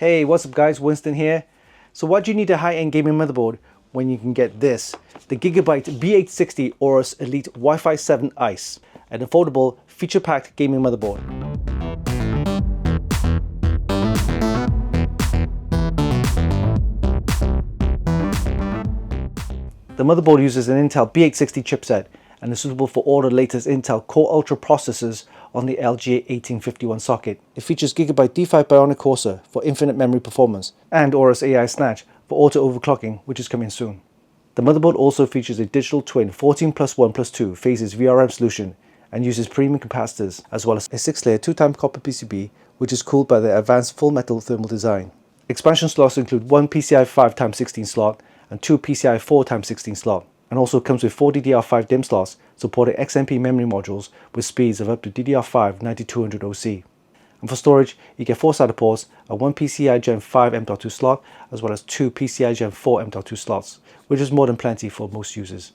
Hey, what's up guys, Winston here. So why do you need a high-end gaming motherboard when you can get this? The Gigabyte B860 AORUS Elite WiFi7 ICE, an affordable, feature-packed gaming motherboard. The motherboard uses an Intel B860 chipset and is suitable for all the latest Intel Core Ultra processors on the LGA1851 socket. It features Gigabyte D5 Bionic Corsair for infinite memory performance and AORUS AI Snatch for auto overclocking, which is coming soon. The motherboard also features a digital twin 14+1+2 phases VRM solution and uses premium capacitors, as well as a 6-layer 2x copper PCB, which is cooled by the advanced full metal thermal design. Expansion slots include one PCI 5x16 slot and two PCI 4x16 slot, and also comes with 4 DDR5 DIMM slots supporting XMP memory modules with speeds of up to DDR5 9200 OC. And for storage, you get 4 SATA ports and one PCI Gen 5 M.2 slot, as well as 2 PCI Gen 4 M.2 slots, which is more than plenty for most users.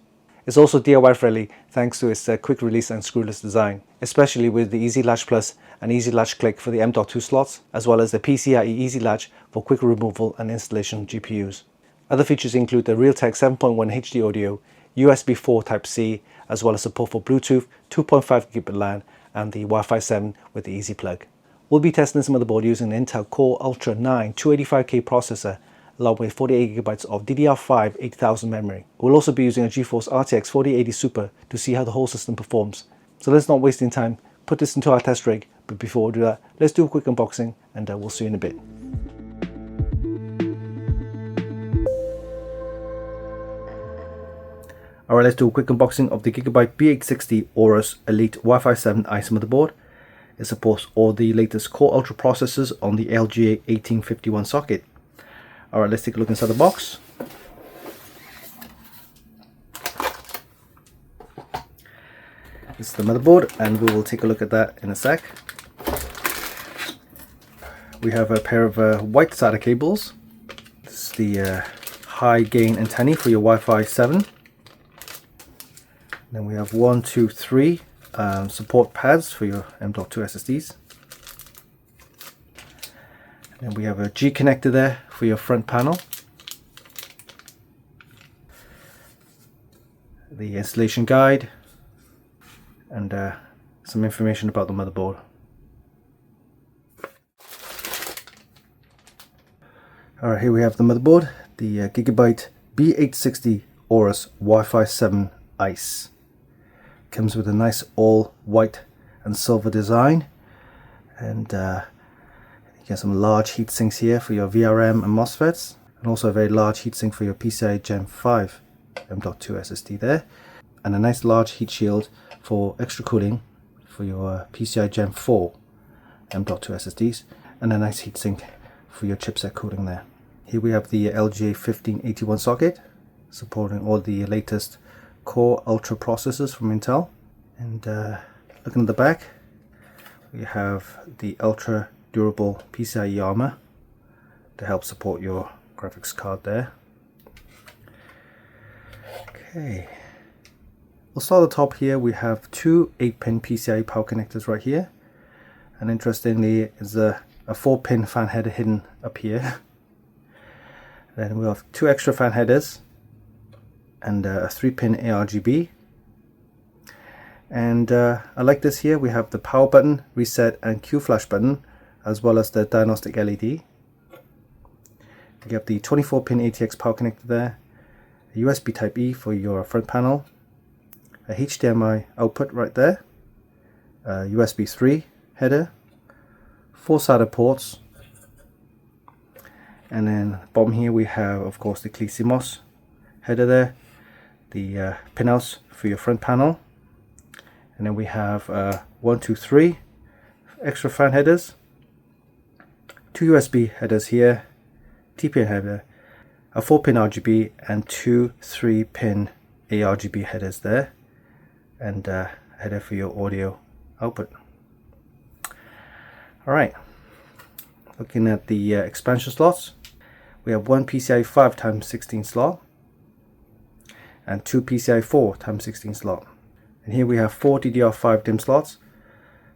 It's also DIY friendly thanks to its quick release and screwless design, especially with the Easy Latch Plus and Easy Latch Click for the M.2 slots, as well as the PCIe Easy Latch for quick removal and installation GPUs. Other features include the Realtek 7.1 HD audio, USB 4 Type-C, as well as support for Bluetooth, 2.5 Gigabit LAN, and the Wi-Fi 7 with the Easy Plug. We'll be testing this motherboard using an Intel Core Ultra 9 285K processor, along with 48GB of DDR5 8000 memory. We'll also be using a GeForce RTX 4080 Super to see how the whole system performs. So let's not waste any time, put this into our test rig, but before we do that, let's do a quick unboxing and we'll see you in a bit. Alright, let's do a quick unboxing of the Gigabyte B860 AORUS Elite WiFi7 ICE motherboard. It supports all the latest Core Ultra processors on the LGA1851 socket. Alright, let's take a look inside the box. This is the motherboard, and we will take a look at that in a sec. We have a pair of white SATA cables. This is the high gain antennae for your Wi-Fi 7. Then we have 1, 2, 3 support pads for your M.2 SSDs. And then we have a G connector there for your front panel. The installation guide and some information about the motherboard. Alright, here we have the motherboard, the Gigabyte B860 AORUS Wi-Fi7 ICE. Comes with a nice all white and silver design, and you get some large heat sinks here for your VRM and MOSFETs, and also a very large heatsink for your PCI Gen 5 M.2 SSD there, and a nice large heat shield for extra cooling for your PCI Gen 4 M.2 SSDs, and a nice heatsink for your chipset cooling there. Here we have the LGA1581 socket supporting all the latest Core Ultra processors from Intel. And looking at the back, we have the ultra durable PCIe armor to help support your graphics card there. Okay, we'll start at the top here. We have two 8-pin PCIe power connectors right here, and interestingly is a 4-pin fan header hidden up here. Then we have 2 extra fan headers and a 3-pin ARGB. And I like this here. We have the power button, reset and Q flash button, as well as the diagnostic LED. We have the 24-pin ATX power connector there, a USB Type-E for your front panel, a HDMI output right there, a USB 3 header, 4 SATA ports, and then at the bottom here we have, of course, the CMOS header there, the pinouts for your front panel, and then we have 1, 2, 3 extra fan headers, 2 USB headers here, TPN header, a 4-pin RGB, and 2 3-pin ARGB headers there, and a header for your audio output. Alright, looking at the expansion slots, we have one PCI 5x16 slot and 2 PCI 4x16 slot. And here we have 4 DDR5 DIMM slots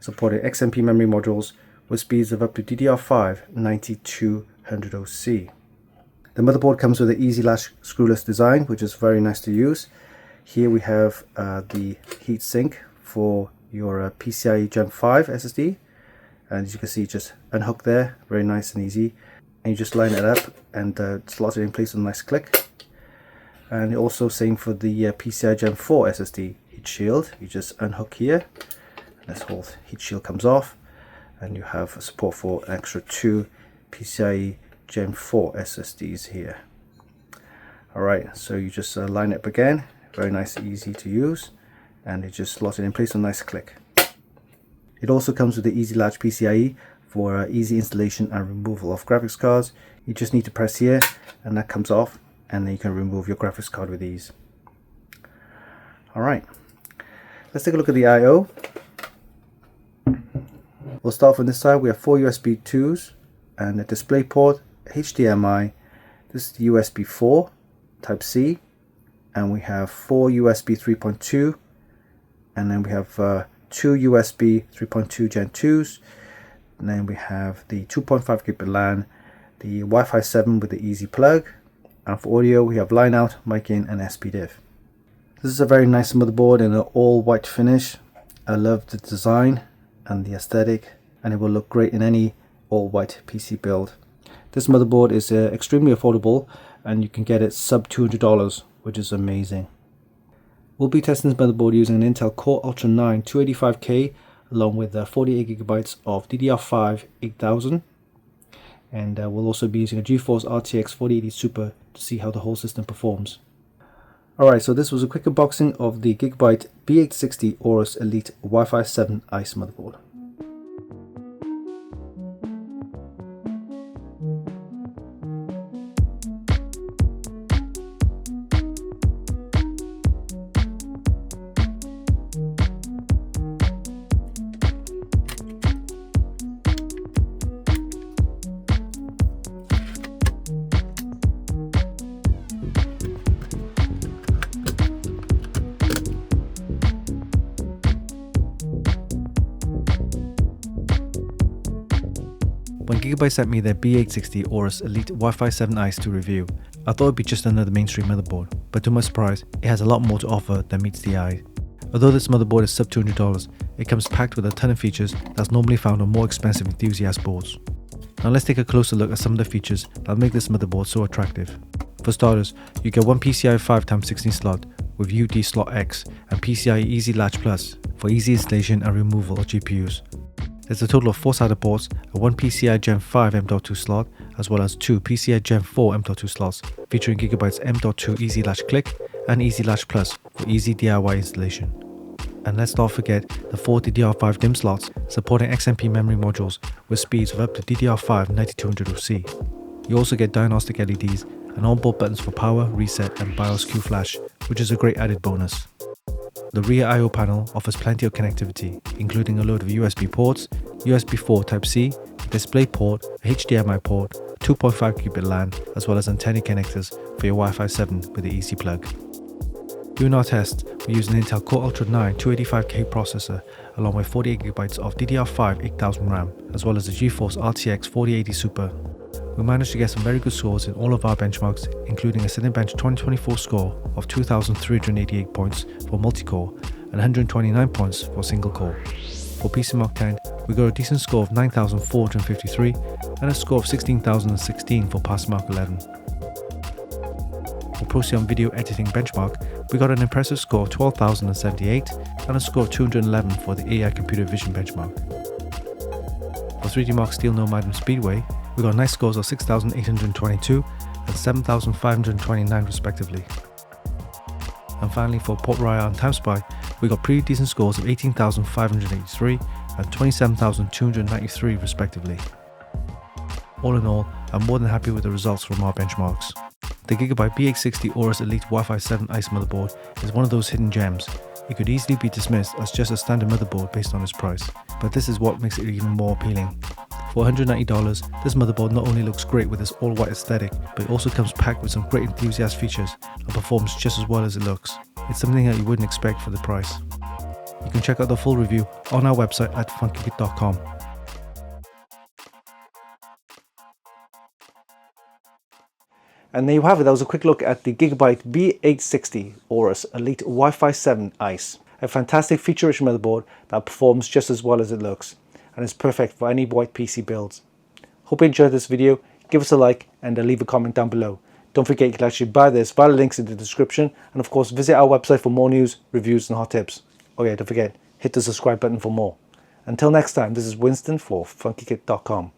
supporting XMP memory modules with speeds of up to DDR5 92 100C. The motherboard comes with an easy latch screwless design, which is very nice to use. Here we have the heat sink for your PCIe Gen 5 SSD, and as you can see, just unhook there, very nice and easy, and you just line it up and slot it in place with a nice click. And also same for the PCIe Gen 4 SSD heat shield. You just unhook here, and this whole heat shield comes off, and you have support for an extra 2 PCIe Gen 4 SSDs here. Alright, so you just line it up again, very nice, easy to use, and it just slots it in place with a nice click. It also comes with the Easy Latch PCIe for easy installation and removal of graphics cards. You just need to press here, and that comes off, and then you can remove your graphics card with ease. Alright, let's take a look at the I/O. We'll start from this side. We have 4 USB 2s and a display port, HDMI. This is the USB 4 Type C, and we have 4 USB 3.2, and then we have 2 USB 3.2 Gen 2s, and then we have the 2.5 gigabit LAN, the Wi-Fi 7 with the easy plug, and for audio we have line out, mic in, and SPDIF. This is a very nice motherboard in an all white finish. I love the design and the aesthetic, and it will look great in any all white PC build. This motherboard is extremely affordable, and you can get it sub $200, which is amazing. We'll be testing this motherboard using an Intel Core Ultra 9 285K along with 48GB of DDR5 8000, and we'll also be using a GeForce RTX 4080 Super to see how the whole system performs. Alright, so this was a quick unboxing of the Gigabyte B860 AORUS Elite Wi-Fi 7 ICE motherboard. When Gigabyte sent me their B860 AORUS Elite Wi-Fi 7 ICE to review, I thought it'd be just another mainstream motherboard, but to my surprise, it has a lot more to offer than meets the eye. Although this motherboard is sub $200, it comes packed with a ton of features that's normally found on more expensive Enthusiast boards. Now let's take a closer look at some of the features that make this motherboard so attractive. For starters, you get one PCIe 5x16 slot with UD slot X and PCIe Easy Latch Plus for easy installation and removal of GPUs. There's a total of 4 SATA ports, and one PCIe Gen 5 M.2 slot, as well as 2 PCIe Gen 4 M.2 slots, featuring Gigabyte's M.2 Easy Latch Click and Easy Latch Plus for easy DIY installation. And let's not forget the 4 DDR5 DIMM slots supporting XMP memory modules with speeds of up to DDR5 9200C. You also get diagnostic LEDs and onboard buttons for power, reset, and BIOS Q flash, which is a great added bonus. The rear I/O panel offers plenty of connectivity, including a load of USB ports, USB 4 Type C, a display port, a HDMI port, 2.5 gigabit LAN, as well as antenna connectors for your Wi-Fi 7 with the easy plug. During our test, we used an Intel Core Ultra 9 285K processor along with 48GB of DDR5 8000 RAM, as well as the GeForce RTX 4080 Super. We managed to get some very good scores in all of our benchmarks, including a Cinebench 2024 score of 2,388 points for multi-core and 129 points for single-core. For PCMark 10, we got a decent score of 9,453 and a score of 16,016 for PassMark 11. For Procyon Video Editing benchmark, we got an impressive score of 12,078 and a score of 211 for the AI Computer Vision benchmark. For 3D Mark Steel Nomad and Speedway, we got nice scores of 6,822 and 7,529 respectively. And finally for Port Royal and TimeSpy, we got pretty decent scores of 18,583 and 27,293 respectively. All in all, I'm more than happy with the results from our benchmarks. The Gigabyte B860 AORUS Elite Wi-Fi 7 ICE motherboard is one of those hidden gems. It could easily be dismissed as just a standard motherboard based on its price, but this is what makes it even more appealing. For $190, this motherboard not only looks great with its all-white aesthetic, but it also comes packed with some great Enthusiast features and performs just as well as it looks. It's something that you wouldn't expect for the price. You can check out the full review on our website at funkykit.com. And there you have it. That was a quick look at the Gigabyte B860 AORUS Elite Wi-Fi 7 ICE. A fantastic feature-rich motherboard that performs just as well as it looks, and is perfect for any white PC builds. Hope you enjoyed this video. Give us a like and leave a comment down below. Don't forget you can actually buy this via the links in the description, and of course visit our website for more news, reviews and hot tips. Oh yeah, don't forget, hit the subscribe button for more. Until next time, this is Winston for Funkykit.com.